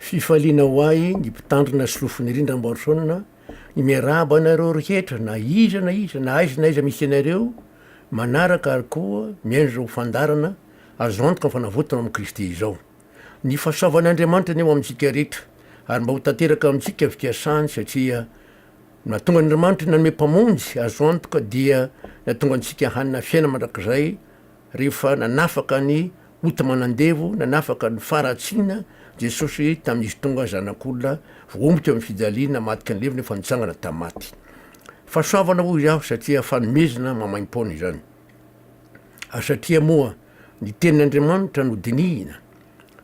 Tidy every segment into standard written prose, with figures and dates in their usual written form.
fifaliana ho ahy ny mpitandrina solofony irindra Ramboarison ny miaraba anareo rehetra na iza na aiza misy anareo manaraka ary koa miendra ho fandarana azo antoka fanavotana amin'i Kristy izao. Ny fahasoavan'Andriamanitra ny eo amintsika rehetra ary mba ho tanteraka amintsika fikasany satria natonga Andriamanitra nanome mpamonjy azo antoka dia natonga antsika hanina fiaina mandrakizay rehefa nanafaka ny ota manandevo, nanafaka ny faratsiana Jesôsy tamin'izy tonga zanak'olona voaombotra amin'ny fijaliana matika ny leviny efa nitsangana tamaty. Fahasoavana ho izaho satria fanomezana mamaim-pona izany. Satria moa ny tenin'Andriamanitra no dinihina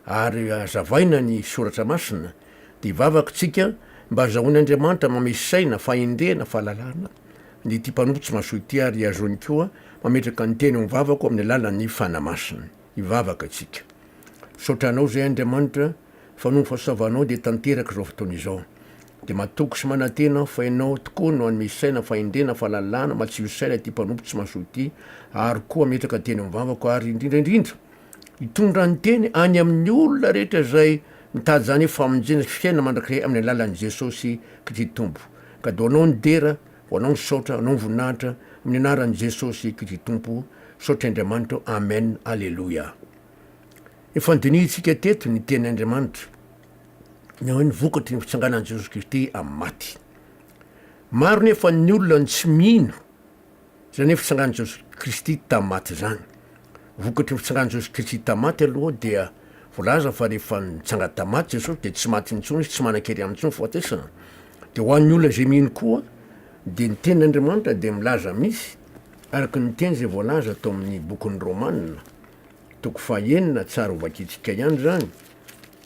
ary azavaina ny soratra masina dia ivavaka tsika mba azahoan'Andriamanitra mamesaina fahendrena fahalalana ny ty mpanompotsy mahasoa ity ary azony koa mametraka ny teny mivavako amin'ny alalan'ny fanamasina. Ivavaka tsika. Sotranao zay Andriamanitra fa noho fahasoavanao dia tanteraka izao fotoana izao. Dia matoky sy manantena fa ianao tokoa no anome saina fahendrena fahalalana matsio saina ty mpanompotsy mahasoa ity ary koa metraka teny mivavako ary indrindraindrindra hitondra ny teny any amin'ny olona rehetra zay mitady zany famonjena fiaina mandrakiray amin'ny alalan'i Jesôsy Kristy Tompo. Ka do anao ny dera, ho anao ny saotra, anao ny voninahitra amin'ny anaran'i Jesôsy Kristy Tompo. Saotra Andriamanitra. Amen. Alleluia. Efa nidinihitsika teto ny tenin'Andriamanitra ny hoe ny vokatry ny fitsanganan'i Jesôsy Kristy amin'ny maty. Maro nefa ny olona ny tsy mino zany hoe fitsanganan'i Jesôsy Kristy tamin'ny maty zany. Vokatry ny fitsanganan'i Jesôsy Kristy tamin'ny maty aloha dia voalaza fa rehefa nitsanga tamaty Jesôsy dia tsy maty intsony izy, tsy manan-kery amin'intsony foatesana. Dia ho an'ny olona zay mino koa dia ny tenin'Andriamanitra dia milaza misy araka ny teny zay voalaza atao amin'ny bokin'ny Romanina toko 9 tsara hovakitsika ihany zany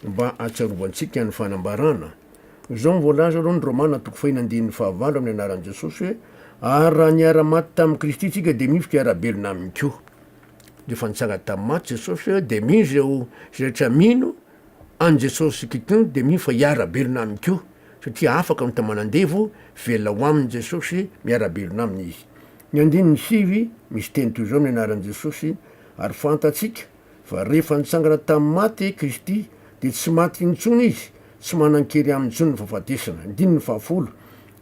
mba atsarovantsika ny fanambarana. Zao voalaza aloha ny Romanina toko 9:15 amin'ny anaran'i Jesôsy hoe ary raha niara-maty tamin'i Kristy tsika dia mifika arabelona aminy koa. Rehefa nitsanga tamin'ny maty Jesôsy dia mino zay rehetra mino an Jesôsy Kristy dia mino fa hiarabelona aminy koa satria afaka mitamanandevo velona ho aminy Jesôsy miarabelona aminy izy. Ny 9 misy teny toy izao amin'ny anaran'i Jesôsy ary fantatsika fa rehefa nitsangana tamin'ny maty Kristy dia tsy maty intsony izy, tsy manan-kery amin'intsony ny fahafatesana. 10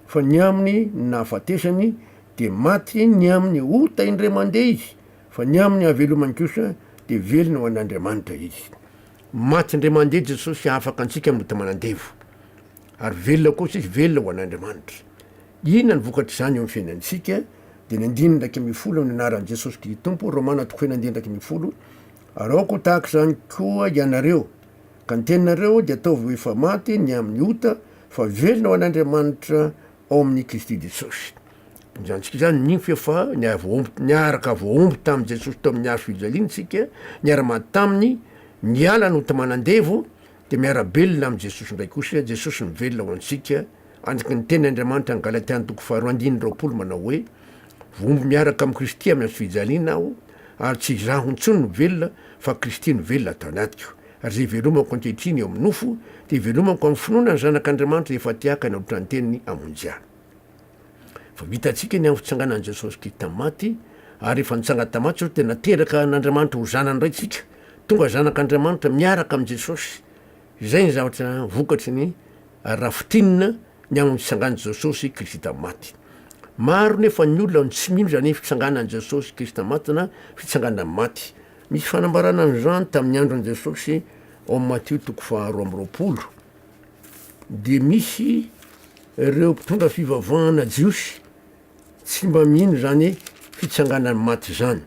fa ny aminy nahafatesany dia maty ny aminy ota indray mandeha izy, fa ny aminy havelomany kosa dia velona ho an'Andriamanitra izy. Maty indray mandeha Jesôsy afaka antsika amin'ny ota manandevo ary velona kosa izy, velona ho an'Andriamanitra. Inona ny vokatry izany eo amin'ny fiainantsika? Dia ny 9:10 amin'ny anaran'i Jesôsy Kristy Tompo, Romana toko 9:10 araoko tahaka izany koa ianareo ka ny teninareo dia ataovy efa maty ny amin'ny ota fa velona ho an'Andriamanitra ao amin'ny Kristy Jesôsy. Izantsika izany nify efa niaraka voaomby tamin'i Jesôsy tao amin'ny hazo fijaliantsika, niara-maty taminy, niala ny ota manandevo dia miara-belona amin'ny Jesôsy indray kosa. Jesôsy mivelona ho antsika. Andraka ny tenin'Andriamanitra ny Galatiana toko 4:20 manao hoe voomby miaraka amin'ny Kristy amin'ny hazo fijaliana aho ary tsy izaho intsony no velona fa Kristy no velona atao anatiko. Ary zay velomako ankehitriny eo amin'ny nofo dia velomako amin'ny finoana ny zanak'Andriamanitra efa tiaka ny ohatran'ny teniny amonjy. Fa vitantsika ny amin'ny fitsanganan'i Jesôsy Kristy tamin'ny maty ary efa nitsanga tamin'ny maty dia nateraka n'Andriamanitra ho zanany iray tsika. Tonga zanak'Andriamanitra miaraka amin'ny Jesôsy. Izay ny zavatra vokatry ny rafitinina ny amin'ny fitsangan'i Jesôsy Kristy tamin'ny maty. Maro nefa ny olona tsy mino zany fitsanganan'i Jesôsy Kristy tamin'ny maty na fitsanganan'ny maty. Misy fanambarana an'izany tamin'ny andron'i Jesôsy ao amin'ny Maty toko 12:20 dia misy ireo mpitondra fivavahana jiosy tsy mba mino zany fitsanganan'ny maty zany.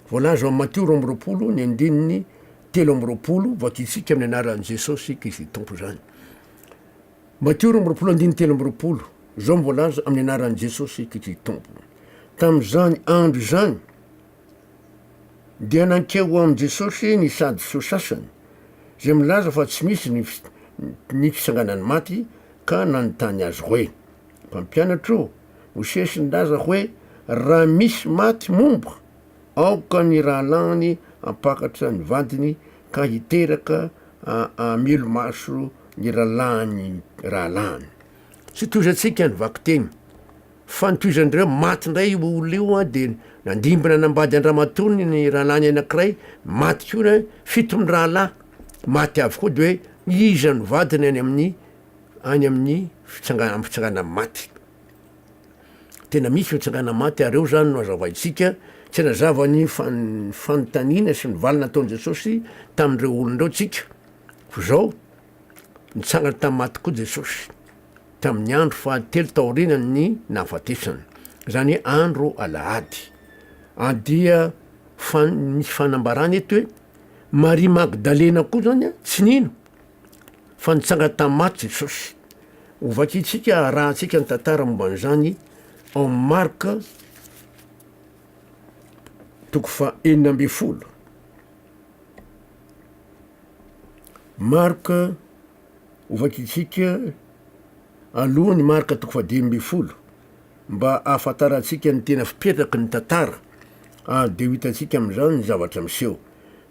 Voalaza ao amin'ny Maty 12:20 ny andininy 13:20 vakitsika amin'ny anaran'i Jesôsy Kristy Tompo zany. Maty 12:20 andininy 13:20 zao voalaza amin'ny anaran'i Jesôsy Kristy Tompo. Tamin'izany andro zany dia nankeo amin'i Jesôsy ny sady sasany zay milaza fa tsy misy ny fitsanganan'ny maty ka nanontany azy hoe mpampianatro Mosesy nilaza hoe raha misy maty momba aoka ny rahalany ampakatra ny vadiny ka hiteraka amelomaso ny rahalany. Tsy toizantsika ny vaky teny fa nitoizandreo maty indray olona io dia nandimbana nambady Andriamantoniny ny rahalany anankiray maty koa fito ny rahalahy maty avokoa dia hoe iza ny vadiny any amin'ny fitsangana maty. Tena misy fitsangana maty areo zany no azavaitsika tsy nazava ny fanontaniana sy ny valina ataon' Jesôsy tamindreo olondreo tsika. Fa zao nitsangana tamin'ny maty koa Jesôsy tamin'ny andro fahatelo taorinany ny nahafatesany, zany hoe andro alahady. Dia misy fanambarana eto hoe Maria Magdalena koa zany tsy nino fa nitsangana tamin'ny maty Jesôsy. Ovakitsika rahantsika ny tantara momba an'izany ao Marka toko fa 9. Marka ovakitsika alohan'ny Marka toko fa 10 mba ahafantaratsika ny tena fipetraky ny tantara de ho hitantsika am'izao ny zavatra miseho.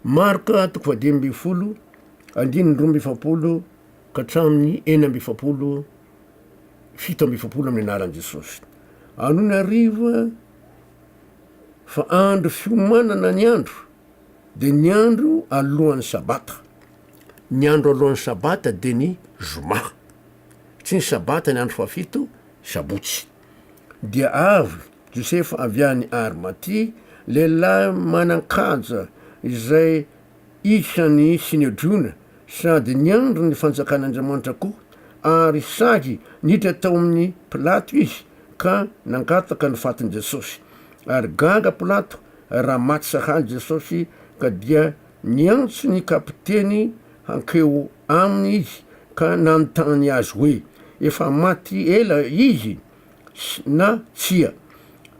Marka toko fa 10 andiny 12 ka hatramin'ny 7 amin'ny anaran'i Jesôsy. Anony ariva fa andro fiomanana ny andro de ny andro alohan'ny sabata. Ny andro alohan'ny sabata de ny zoma, tsy ny sabata ny andro fahafito sabotsy. Dia avy Josefa avy any Arimaty, lehilahy manan-kaja izay isany sinedrona sady ny andro ny fanjakan'Andriamanitra koa, ary sagy niditra tao amin'ny Pilato izy ka nangataka ny fatin' Jesôsy. Ary gaga Pilato raha maty sahaly Jesôsy ka dia niantso ny kapiteny hankeo aminy izy ka nanontany azy hoe efa maty ela izy na tsia.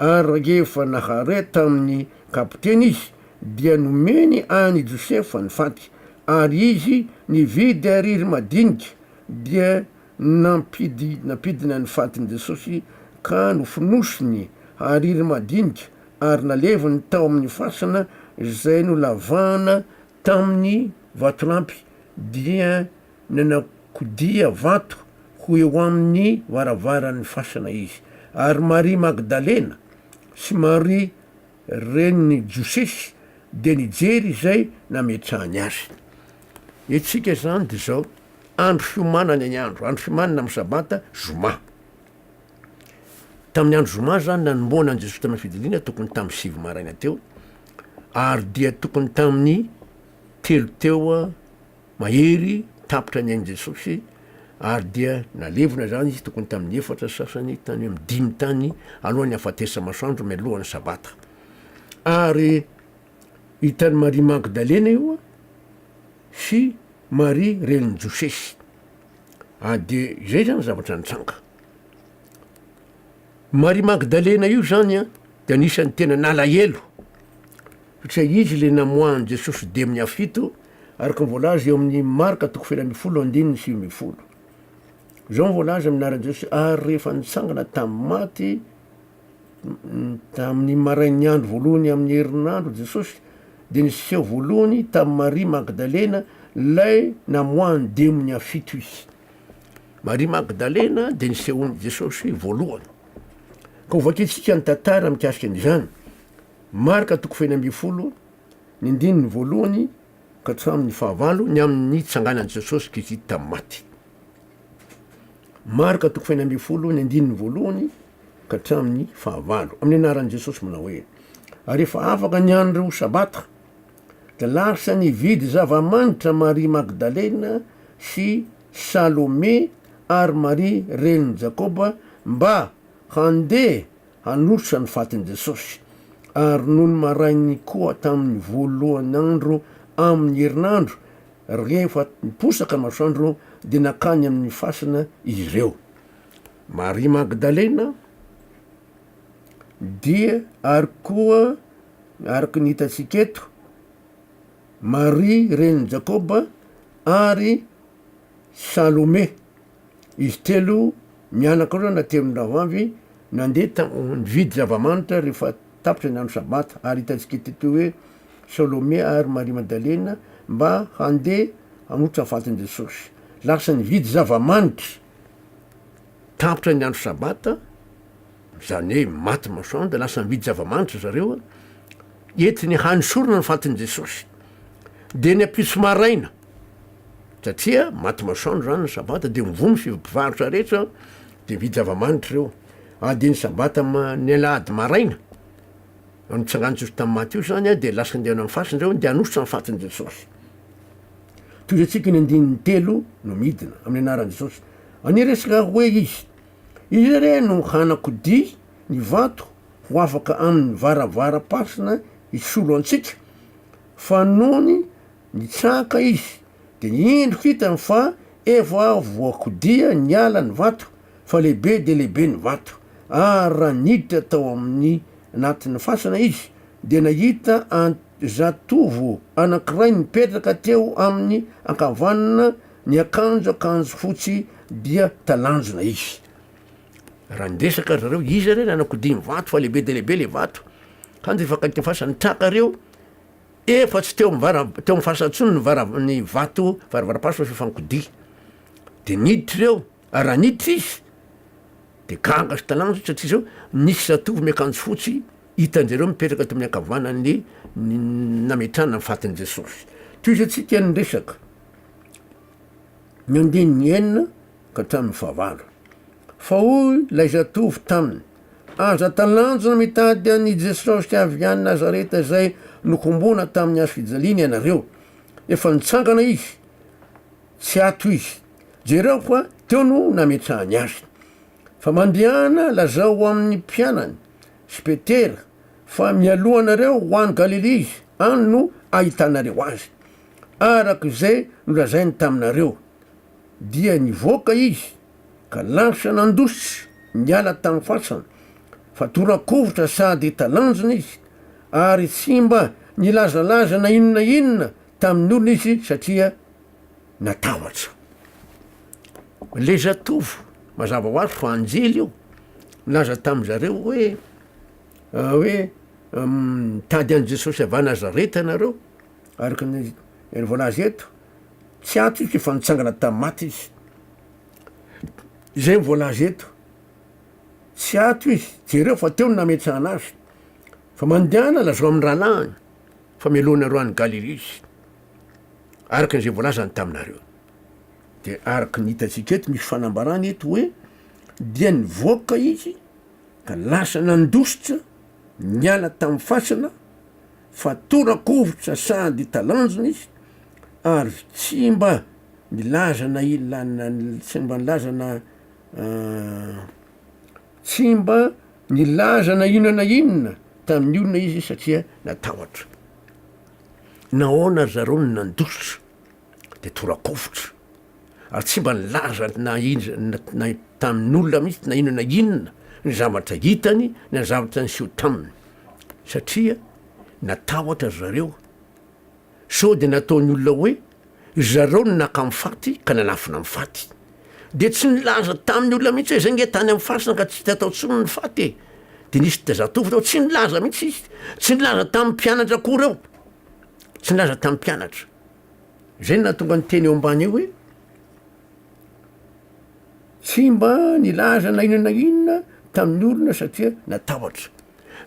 Ary rehefa nahare tamin'ny kapiteny izy dia nomeny any Josefa ny faty, ary izy nividy ariry madinika dia nampidina ny fatin' Jesôsy ka nofonosiny ariry madinika ary naleviny tao amin'ny fasana izay nolavana tamin'ny vatolampy, dia nanakodia vato ho eo amin'ny varavaran'ny fasana izy. Ary Maria Magdalena sy Maria reniny Jesôsy de nijery izay nametrahany azy. Etsika zany de zao andro fiomanana ny andro fiomanana amin'ny sabata zoma. Tamin'ny andro zoma zany nanomboana an' Jesôsy tamin'ny fidiliana tokony tamin'ny 7 maraina teo, ary dia tokony tamin'ny 3 teo mahery tapitra ny ain' Jesôsy, ary dia nalevina zany izy tokony tamin'ny 4 sasany tany amin'ny 5 tany alohan'ny hafatesa masoandro mialohan'ny sabata. Ary hitan'ny Maria Magdalena io sy Maria reniny Jesôsy. De zay zany zavatra nitsanga. Maria Magdalena io zany de anisan'ny tena nalahelo satria izy le namoahany Jesôsy de amin'ny afito, araka voalaza eo amin'ny Marka toko fa 9:7. Zao voalaza aminaran'i Jesôsy, ary rehefa nitsangana tamin'ny maty tamin'ny marain'ny andro voalohany amin'ny herinandro Jesôsy, de niseho voalohany tamin'ny Maria Magdalena lay namoahany de amin'ny afito izy. Maria Magdalena de nisehony Jesôsy voalohany. Ka ovakitsika ny tantara mikasika an'izany. Marka toko fa 9 ny andininy voalohany ka hatramin'ny 9 ny amin'ny tsanganan'i Jesôsy Kristy tamin'ny maty. Marka toko fa 9 ny andininy voalohany ka hatramin'ny 9 amin'ny anaran'i Jesôsy manao hoe: ary efa afaka ny andro sabata da lasa nividy zava-manitra Maria Magdalena sy Salome ary Maria reniny Jakoba mba handeha hanosa ny fatin' Jesôsy. Ary noho ny marainy koa tamin'ny voalohany andro amin'ny herinandro, rehefa niposaka masoandro de nakany amin'ny fasana izy ireo. Maria Magdalena dia ary koa araky ny hitatsika eto Maria reniny Jakoba ary Salome, izy telo mianaka reo natemin-davavy nandeha nividy zava-manitra rehefa tapitra ny andro sabata. Ary hitatsika eto hoe Salome ary Maria Magdalena mba handeha hanotra fatin' Jesôsy. Lasa nividy zava-manitra tapitra ny andro sabata, zany hoe maty masoandro, lasa nividy zava-manitra zareo entiny hanisorana ny fatin' Jesôsy. De ny ampiso maraina satria maty masoandro zany ny sabata de mivomy sy mpivarotra rehetra de vidy zava-manitra reo de ny sabata ny alahady maraina nitsangana Jesôsy tamin'ny maty io zany de lasaka andehanao amin'ny fasiny reo de anositra ny fatiny Jesôsy. Toy zay tsika ny andininy telo no midina amin'ny anaran'i Jesôsy. Any resaka hoe izy re no hanakody ny vato ho afaka amin'ny varavara-pasina isolo antsika fa nony nitsaka izy de nyendriko hitany fa efa voakodia ny ala ny vato fa lehibe de lehibe ny vato raha niditra tao amin'ny anatin'ny fasana izy de nahita zatovo anankiray mipetraka teo amin'ny ankavanana ny akanjo fotsy dia talanjona izy. Raha ndresaka zareo izy re nanakody ny vato fa lehibe de lehibe le vato kany efa kaiky fasana traka reo efa tsy teo amin'ny fasantsony ny vato varavara-pasina fa fankody de niditra reo raha niditra izy de ganga sy talanjo satria zao nisy zatovo miakanjo fotsy hitanjareo mipetraka tamin'ny ankavanany nametrana ny fatiny Jesôsy. Toy izy atsika nyresaka ny andininy enina ka hatramin'ny fahavalo fa hoy lay zatovo taminy aza talanjona mitady any Jesôsy avy any Nazareta zay nokombona tamin'ny hazo fijaliana ianareo efa nitsangana izy tsy ato izy jereo fa teo no nametrahany azy fa mandehana lazao amin'ny mpianany sy Petera fa mialohanareo ho any Galile izy any no ahitanareo azy araka zay nolazainy taminareo dia nivoaka izy ka lasa nandositra niala tamin'ny fasana fa torakovotra sady talanjona izy ary tsy mba nilazalaza na inona tamin'ny olona izy satria natahatra. Le zatovo mazava ho azy fa anjely io laza tamin'zareo hoe tady any Jesôsy avy Nazareta nareo araka ny voalazy eto tsy ato izy fa nitsangana tamin'ny maty izy zay voalazy eto tsy ato izy jereo fa teo no nametrahana azy fa mandehana lazao amin'ny rahalahiny fa mialohanareo any Galile izy araka n'izay voalazany taminareo de araka ny hitatsika eto misy fanambarany eto hoe dia nivoaka izy ka lasa nandositra niala tamin'ny fasana fa torakovotra sady talanjona izy ary tsy mba nilaza na inona tamin'ny olona izy satria natahatra. Nahoana zareo no nandositra de torakovotra ary tsy mba nilaza na tamin'olona mihitsy na inona ny zavatra hitany na zavatra niseho taminy satria natahatra zareo so de nataony olona hoe zareo no naka amin'ny faty ka nanafina amin'ny faty de tsy nilaza tamin'ny olona mihitsy hoe zay nge tany amin'ny fasina ka tsy tatao-tsony ny faty de nisy tazatovo tao tsy nilaza mihitsy izy tsy nilaza tamin'ny mpianatra koa reo tsy nilaza tamin'ny mpianatra zay no nahatonga ny teny eo ambany eo hoe tsy mba nilaza na inona tamin'ny olona satria natahatra.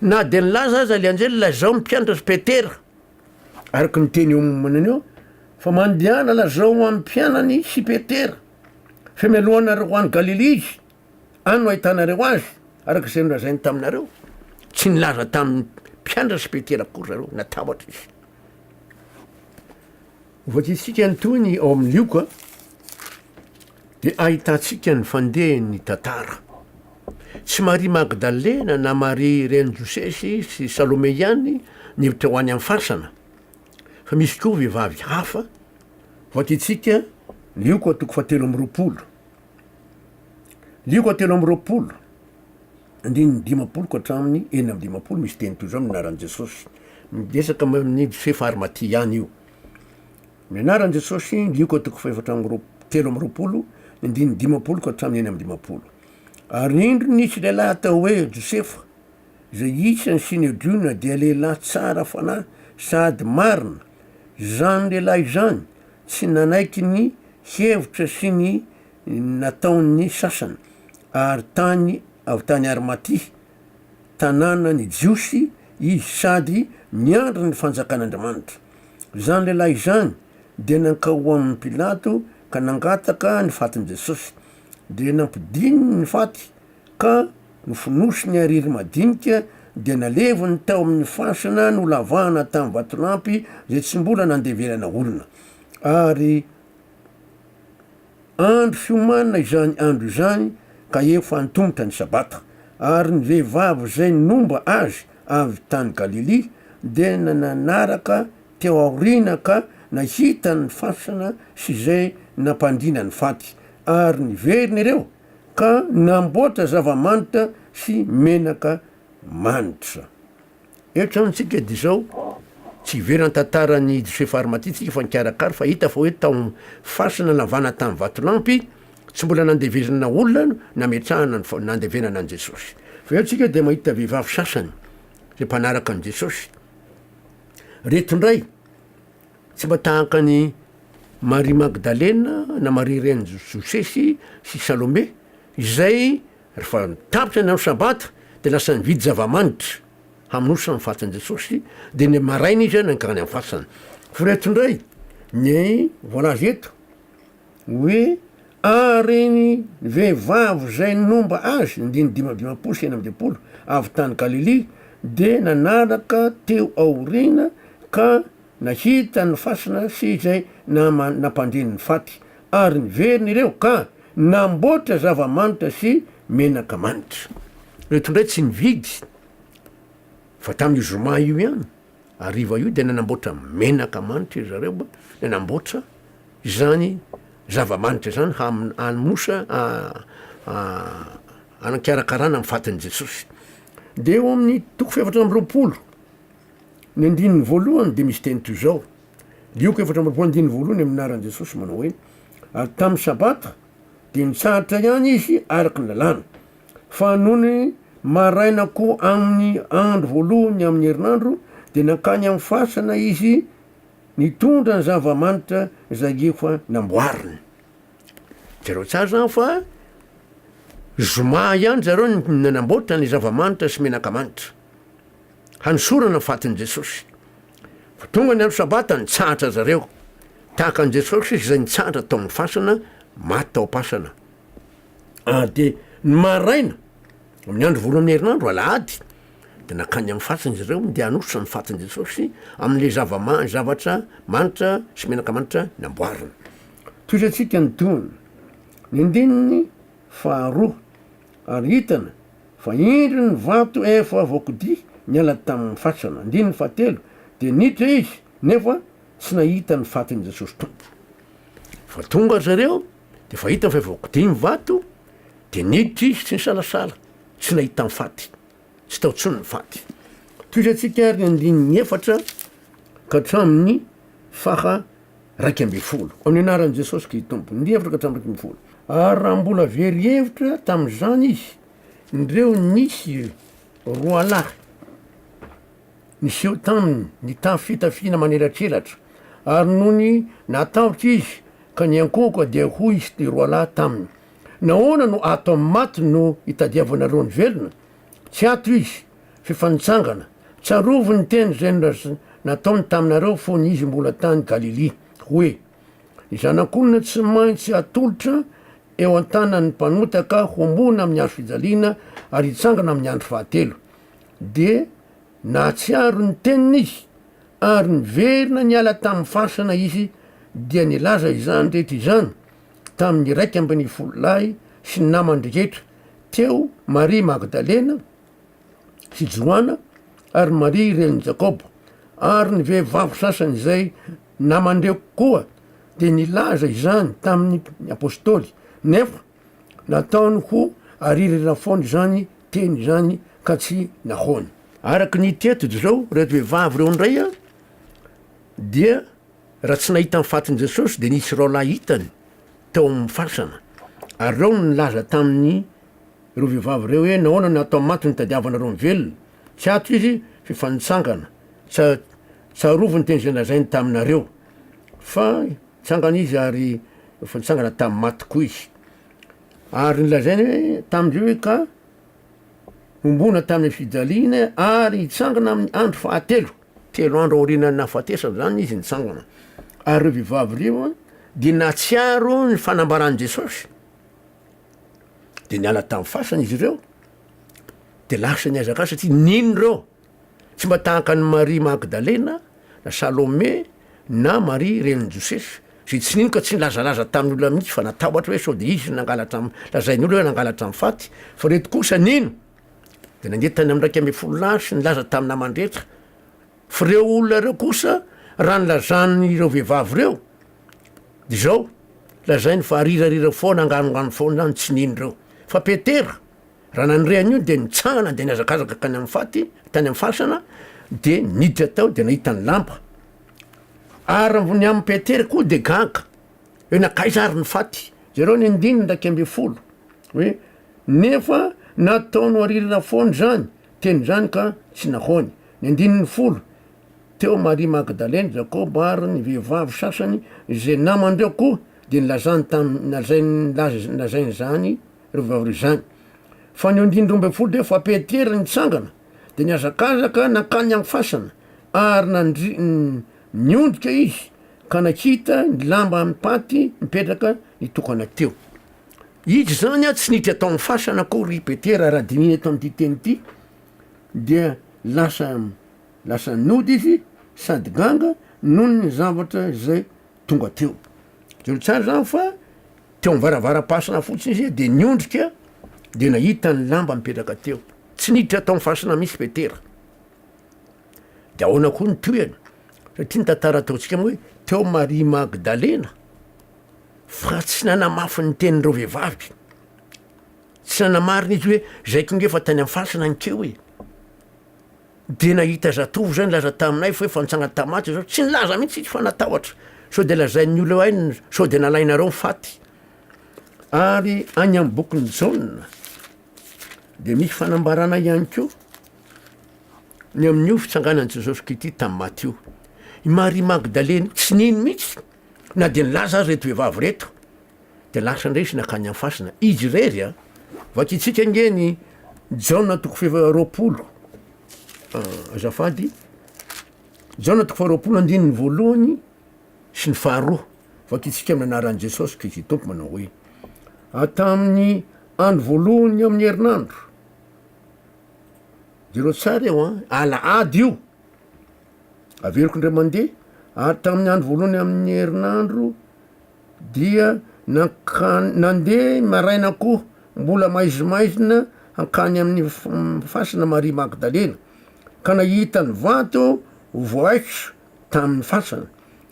Na de nilaza aza le anjely lazao mpianatra sy Petera araka ny teny eo manany eo fa mandehana lazao amin'ny mpianany sy Petera fa mialohanareo any Galile izy any no ahitanareo azy araka izay nolazainy taminareo tsy nilaza tamin'ny mpianatra sy Petera koa zareo natahatra izy. Voatitsika nytoy ao amin'ny lioka de ahitantsika ny fandeha ny tantara tsy Maria Magdalena na Maria reny Jesôsy sy Salome ihany nivitra ho any amin'ny fasana fa misy koa vehivavy hafa. Voatitsika lioka toko fatelo amby roapolo andininy dimapolo ka hatramin'ny enina amby dimapolo misy teny toy zao amin'ny anaran'i Jesôsy midesaka amin'ny Josefy ary maty ihany io amin'ny anaran'i Jesôsy lioka toko faefatra telo amby roapolo andininy dimapolo ka hatramin'ny enina amby dimapolo. Ary indro nisy lehilahy atao hoe Josefa zay isany Sineodriona dia lehilahy tsara fanahy sady marina zany lehilahy zany tsy nanaiky ny hevitra sy ny nataony sasany ary avy tany Arimaty tanàna ny Jiosy izy sady niandry ny fanjakan'Andriamanitra. Zany lehilahy zany de nankao amin'ny Pilato ka nangataka ny fatin' Jesôsy. De nampidiny ny faty ka nofonosy ny ariry madinika de nalevony tao amin'ny fasana no lavahana tamin'ny vatolampy zay tsy mbola nandevelana olona. Ary andro fiomanana izany andro izany ka efa antombotra ny sabata. Ary ny vehivavy zay nomba azy avy tany Galily de nanaraka teo aorina ka nahita ny fasana sy zay nampandrina ny faty. Ary niveriny ireo ka namboatra zava-manitra sy menaka manitra. Etratsika de zao tsy iverana tantarany Jesôsy farmatytsika fa nikarakara fa hita fa hoe tao fasana lavana tamin'ny vatolampy tsy mbola nandevezana olona nametrahana nandevenana an Jesôsy. Fa eo tsika de mahita vehivavy sasany zay mpanaraka an Jesôsy. Reto ndray tsy mba tahaka ny Maria Magdalena na Maria reny Jesôsy sy Salome izay rehefa tapitra ny sabata de lasa nividy zava-manitra hamonosa ny fatin' Jesôsy de ny maraina izy nankany amin'ny fasana. Fa reto ndray ny voalazy eto hoe areny vehivavy zay nomba azy dimapolo sy 90 avy tany Galily de nanaraka teo aorina ka nahita ny fasana sy zay nampandriny ny faty. Ary niveriny ireo ka namboatra zava-manitra sy menaka manitra. Reto ndray tsy nividy fa tamin'io zoma io ihany ariva io de nanamboatra menaka manitra izy zareo nanamboatra izany zava-manitra zany hamonosa anankarakarana amin'ny fatin' Jesôsy. De eo amin'ny 720 ny andininy voalohany de misy teny toy zao. Lioko 720 voalohany aminaran' Jesôsy manao hoe ary tamin'ny sabata de nitsahatra ihany izy araky ny lalàna fa nohony maraina koa amin'ny andro voalohany amin'ny herinandro de nankany amin'ny fasana izy nitondra ny zava-manitra zay efa namboariny. Zareo tsara zany fa zoma ihany zareo nanamboatra ny zava-manitra sy menaka manitra hanosorana fatin' Jesôsy. Fa tonga ny andro sabata nitsahatra zareo tahaka an Jesôsy zay nitsahatra tao amin'ny fasana maty tao pasana. De ny maraina amin'ny andro voalohany herinandro alahady de nakany amin'ny fasana zareo de hanosotra ny fatin' Jesôsy amin'le zavatra manitra sy menaka manitra namboarina. Toizatsika ny tony ny andininy faharoa ary hitana fa indry ny vato efa voakody niala tamin'ny fasana. Andininy fahatelo de niditra izy nefa tsy nahita ny fatin' Jesôsy tompo. Fa tonga zareo de fa hita fa voakody ny vato de niditra izy tsy nisalasala tsy nahita ny faty tsy tao tsony ny faty. Toizatsika ary andininy efatra ka hatramin'ny faha 12 amin'ny anaran'i Jesôsy Kristy tompo. Ny efatra ka hatramin'ny 12. Ary raha mbola very hevitra tamin'izany izy ndreo nisy roa lahy niseho taminy nitafy fitafiana manelatrelatra ary noho ny natahotra izy ka niankoka de hoy izy ty roa lahy taminy nahoana no ato amin'ny maty no hitadiavanareo ny velona. Tsy ato izy fifanitsangana tsarovo ny teny zay nataony taminareo fony izy mbola tany Galily hoe ny zanak'olona tsy maintsy atolotra eo an-tanan'ny mpanotaka hombona amin'ny andro fijaliana ary hitsangana amin'ny andro fahatelo. De nahatsiaro ny teninizy ary niverina niala tamin'ny fasana izy dia nilaza izany rehetra izany tamin'ny 12 lahy sy ny namany rehetra teo Maria Magdalena sy Joana ary Maria reny Jakobo ary ny vehivavy sasany zay namandreo koa de nilaza izany tamin'ny apôstôly nefa nataony ho aririra foana zany teny zany ka tsy nahony. Araky ny teto zao reto vehivavy reo ndray a dia raha tsy nahita ny fatin' Jesôsy de nisy reo lahy hitany teo amin'ny fasana ary reo nilaza tamin'ny reo vehivavy reo hoe nahoana natao maty nitadiavanareo ny velona. Tsy ato izy fifanitsangana tsarovo ny teny zay lazainy taminareo fa tsangana izy ary fanitsangana tamin'ny maty koa izy. Ary nilazainy hoe tamindreo hoe ka hombona tamin'ny fijaliana ary hitsangana amin'ny andro fahatelo. Telo andro aorinana fahatesa zany izy nitsangana. ary reo vehivavy reo de natsiaro ny fanambaran' Jesôsy de niala tamin'ny fasana izy ireo de lasa niazaka satria nino reo tsy mba tahaka ny Maria Magdalena na Salomé na Maria reniny Josesy zay tsy nino ka tsy nilazalaza tamin'olo amin'ity fa natahotra hoe sao de izy nangalatra lazainy olo hoe nangalatra amin'ny faty fa reto kosa nino de nandeha tany amin'ny 120 sy nilaza tamin'ny namandretra fa reo olona reo kosa raha nilazany ireo vehivavy reo de zao lazainy fa arirarira foana anganongano foana zany tsy nino reo fa Petera raha nanreany io de nitsangana de niazakazaka kany amin'ny faty tany amin'ny fasana de niditra tao de nahita ny lamba ary ny amin'ny Petera koa de gaga hoe nakaiza ary ny faty zareo ny 9:10 hoe nefa nataony arirana foany zany teny zany ka tsy nahony ny 9:10 teo Maria Magdalena Jakoba ary ny vehivavy sasany zay namandreo koa de nilazany lazainy zany reo vehivavy zany fa ny 9:12 de fa Petera nitsangana de niazakazaka nakany amin'ny fasana ary niondrika izy ka nakita ny lamba amin'ny paty mipetraka nitokana teo izy zany a tsy niditra tao amin'ny fasana akory Petera raha dininy eto amin'ity teny ity dia lasa nody izy sady ganga noho ny zavatra zay tonga teo zero tsara zany fa teo mivaravara-pasana fotsiny izy de niondrika de nahita ny lamba mipetraka teo tsy niditra tao amin'ny fasana misy Petera de ahoana koa ny toyany satria ny tantara ataontsika hoe teo Maria Magdalena fa tsy nanamafy ny tenin'ireo vehivavy tsy nanamarina izy hoe zaiky nge fa tany amin'ny fasana nkeo hoe de nahita zatovo zany laza taminay fa hoe fantsanga tamaty zao tsy nilaza mihitsy izy fa natahotra sao de lazain'ny olo ainy sao de nalainareo faty ary any amin'ny bokiny jaune de misy fanambarana ihany koa ny amin'io fitsanganan'i Jesôsy Kristy tamin'ny maty io i Maria Magdalena tsy nino mihitsy na de nilaza azy reto vehivavy reto de lasa ndray izy nakany amin'ny fasana izy rery a vakitsika nge ny jaune toko 20 azafady jaune toko 20 andininy voalohany sy ny faharoa vakitsika amin'ny anaran'i Jesôsy Kristy tompo manao hoe atamin'ny andro voalohany amin'ny herinandro zero tsara eo alaady io averiko indray mandeha ary tamin'ny andro voalohany amin'ny herinandro dia nandeha maraina koa mbola maizimaizina hankany amin'ny fasana Maria Magdalena ka nahita ny vato voaitso tamin'ny fasana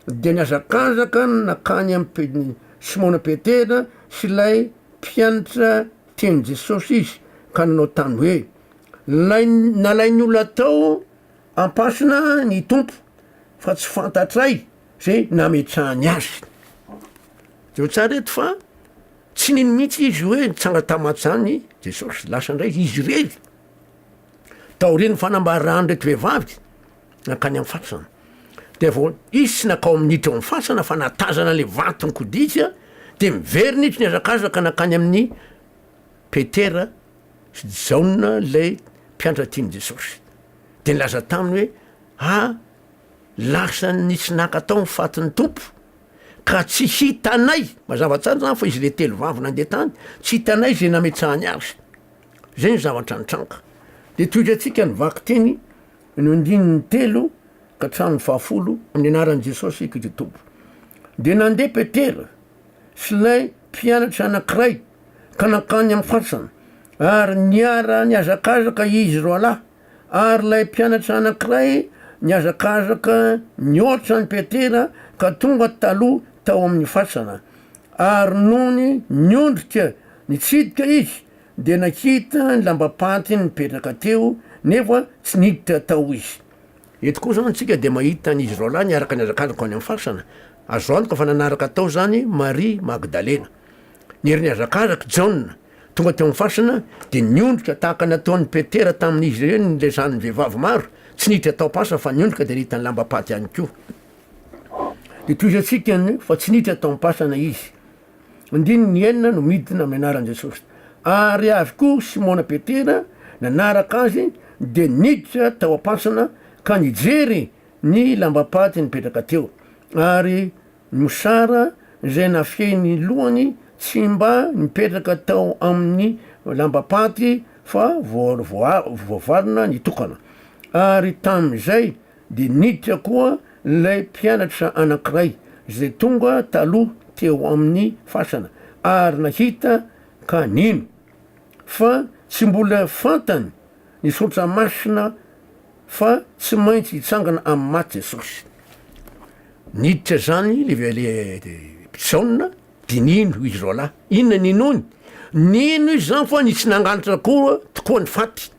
de niazakazaka nakany amin'ny Simona Petera sy lay mpianatra teny Jesôsy izy ka nanao tany hoe nalainy olo atao ampasina ny tompo fa tsy fantatray zay nametrahany azy zao tsara eto fa tsy nino mihitsy izy hoe nitsanga tamaty zany Jesôsy lasa ndray izy rery tao reny fanambarany reto vehivavy nakany amin'ny fasana de vao izy tsy nakao amin'nitra amin'ny fasana fa natazana le vatony koditsy de miveriny izy niazakazaka nakany amin'ny Petera sy jaune lay mpianatra tiany Jesôsy de nilaza taminy hoe lasa nisy naka tao mifatin'ny tompo ka tsy hitanay mazava tsara zany fa izy le telo vavy nandeha tany tsy hitanay zay nametrahany azy zay ny zavatra nitranka de tohitra atsika ny vaky teny ny 9:3 ka hatramin'ny 10 amin'ny anaran'i Jesôsy Kristy tompo de nandeha Petera sy lay mpianatra anankiray ka nakany amin'ny fasana ary niara niazakazaka izy ro alahy ary lay mpianatra anankiray niazakazaka niotra ny Petera ka tonga taloha tao amin'ny fasana ary nony niondrika nitsidika izy de nakita ny lambapaty nipetraka teo nefa tsy niditra tao izy eto koa zany tsika de mahita n'izy ro lahy niaraka niazakazaka any amin'ny fasana azo antoka fa nanaraka tao zany Maria Magdalena niery niazakazaka jaune tonga teo amin'ny fasana de niondrika tahaka nataon'ny Petera tamin'izy reo nilezan'ny vehivavy maro tsy niditra tao pasana fa niondrika de nahita ny lambapaty ihany koa de toizatsika fa tsy niditra tao ampasana izy 9 no midina amin'ny anaran'i Jesôsy ary avy koa Simona Petera nanaraka azy de niditra tao ampasana ka nijery ny lambapaty nipetraka teo ary mosara zay nafieny lohany tsy mba mipetraka tao amin'ny lambapaty fa voavarina nitokana. Ary tam'izay de niditra koa lay mpianatra anankiray zay tonga taloha teo amin'ny fasana ary nahita ka nino fa tsy mbola fantany nisotra masina fa tsy maintsy hitsangana amin'ny maty Jesôsy. Niditra zany le mpisaonina de nino izy roalahy. Inona ninony? Nino izy zany fa nitsy nangalatra koa tokoa ny faty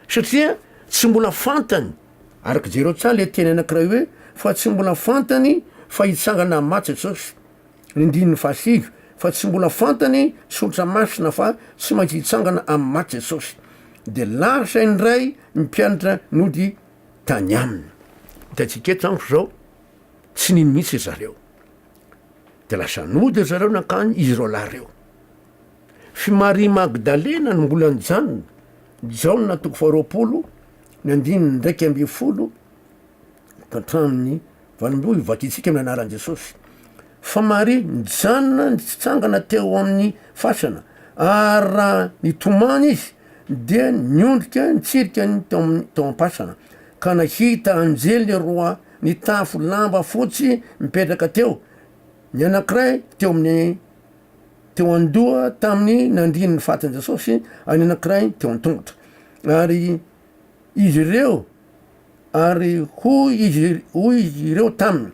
satria tsy mbola fantany, araky jereo tsara le teny anankiray hoe fa tsy mbola fantany fa hitsangana amin'ny maty Jesôsy. Ndininy fasivy fa tsy mbola fantany sotra masina fa tsy maintsy hitsangana amin'ny maty Jesôsy. De lasa indray mpianatra nody tany aminy. Hitantsika eto amiko zao tsy nino mihitsy zareo. De lasa nody zareo nankany izy roalahy reo. Fi Maria Magdalena no mbola nijanona, jaona toko 20, ny 9:12 ka hatramin'ny 20 ivakitsika amin'ny anaran'i Jesôsy. Fa Maria nijanona nitsangana teo amin'ny fasana ary raha nitomany izy dia niondrika nitsirika tao am-pasana ka nahita anjely roa nitafo lamba fotsy mipetraka teo, ny anankiray teo andoha tamin'ny nandriny ny fatin'i Jesôsy ary ny anankiray teo an-tongotra. Ary izy ireo hoy izy ireo taminy,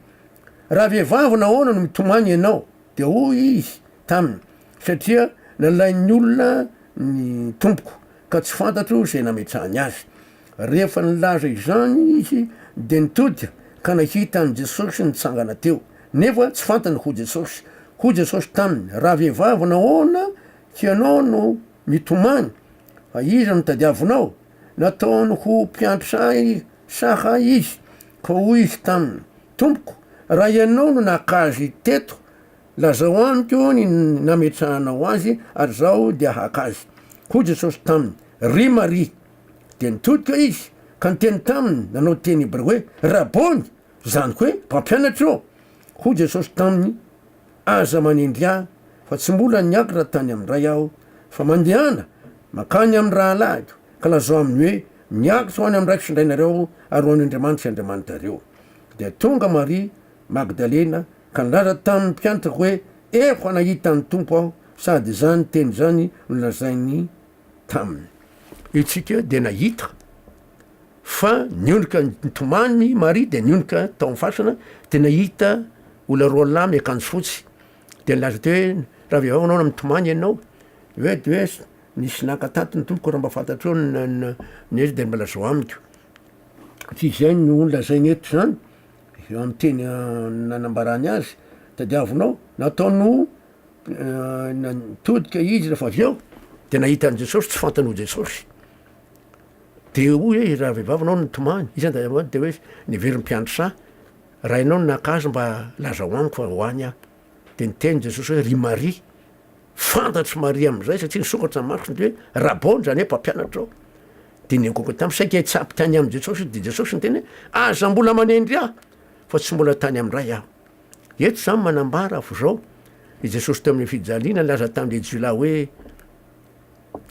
raha vehivavy nahoana no mitomany ianao? De hoy izy taminy, satria nalain'ny olona ny tompoko ka tsy fantatro zay nametrahany azy. Rehefa nilaza izany izy de nitodika ka nahita an Jesôsy nitsangana teo, nefa tsy fantany ho Jesôsy. Hoy Jesôsy taminy, raha vehivavy nahoana tianao no mitomany? Fa iza no tadiavinao? Nataony ho mpianatra saha izy. Ka hoy izy taminy, tompoko, raha ianao no nakazy teto, lazao amiko ny nametrahanao azy ary zao de ahaka azy. Hoy Jesôsy taminy, ry Maria. De nitodika izy ka niteny taminy nanao teny hebreo hoe rabôny, zanyko hoe mpampianatra eo. Hoy Jesôsy taminy, aza manindry aho fa tsy mbola niakatra tany amindray aho fa mandehana makany amin'ny rahalahiko ka lazao aminy hoe miakatra ho any amin'ny raiky sindrainareo ary ho any Andriamanitra Andriamanitrareo. De tonga Maria Magdalena ka nilaza tamin'ny mpianatra hoe efa nahita ny tompo aho, sady zany teny zany nolazainy taminy. Itsika de nahita fa niondrika nitomany Maria de niondrika tao amin'ny fasana de nahita olona roa lahy miakanjo fotsy. De nilaza teo hoe raha vehivavy anao na mitomany ianao, hoe de hoe nisy nakataty ny tompoko raha mba fantatreo ny de mba lazao amiko. Ty zay no lazainy eto zany amin'ny teny nanambarany azy, tadiavinao nataony nitodika izy rehefa avy eo de nahita an Jesôsy tsy fantany ho Jesôsy. De hoy hoe raha vehivavy anao nitomany, izy zany de hoe nivery mpianatra raha ianao nakazy mba lazao amiko fa hoany aho. De niteny Jesôsy hoe ry Maria. Fantatry Maria am'izay satria nisokatra mariko de hoe rabôny zany hoe mpampianatra ao. De niankoko tamy saika hitsapy tany amin'ny Jesôsy, de Jesôsy niteny hoe aza mbola manendry aho fa tsy mbola tany amindray aho. Eto zany manambara avy zao i Jesôsy teo amin'ny fijaliana laza tamin'le jiolahy hoe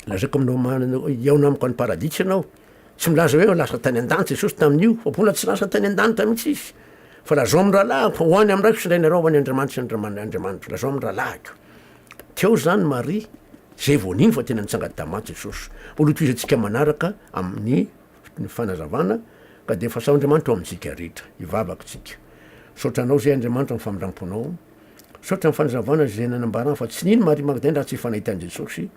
lazako aminao iaona amiko any paradisy ianao. Tsy milaza hoe lasa tany an-danitra Jesôsy tamin'io, fa mbola tsy lasa tany an-danitra mihitsy izy. Fa lazao amin'ny rahalahy ho any amin'ny raiky sindrainareo ho any Andriamanitra Andriamanitra, lazao amin'ny rahalahiko. Teo zany Maria zay vao nino fa tena nitsangana tamaty Jesôsy. Olo toizatsika manaraka amin'ny fanazavana ka de fasahoandriamanitra ao amintsika rehetra, ivavaka tsika. Sotranao zay Andriamanitra ny famindramponao, sotra ny fanazavana zay nanambarana fa tsy nino Maria Magdalena raha tsy fanahitan'i Jesôsy,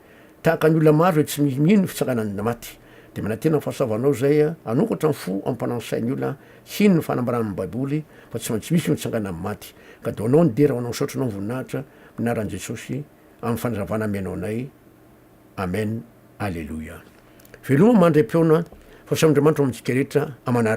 tahaka ny olona maro hoe tsy mino fitsanganany namaty. De manatena ny fahasavanao zay anokatra ny fo ampanao sain'ny olona hino ny fanambarana amin'ny baiboly fa tsy maintsy misy mitsangana amin'ny maty. Ka de anao ny dera ho anao sotranao ny voninahitra minaran'i Jesôsy amin'ny fanazavana amenao anay. Amen. Alleluia. Veloma mandray-peona fa samy Andriamanitra amintsika rehetra amanaraka.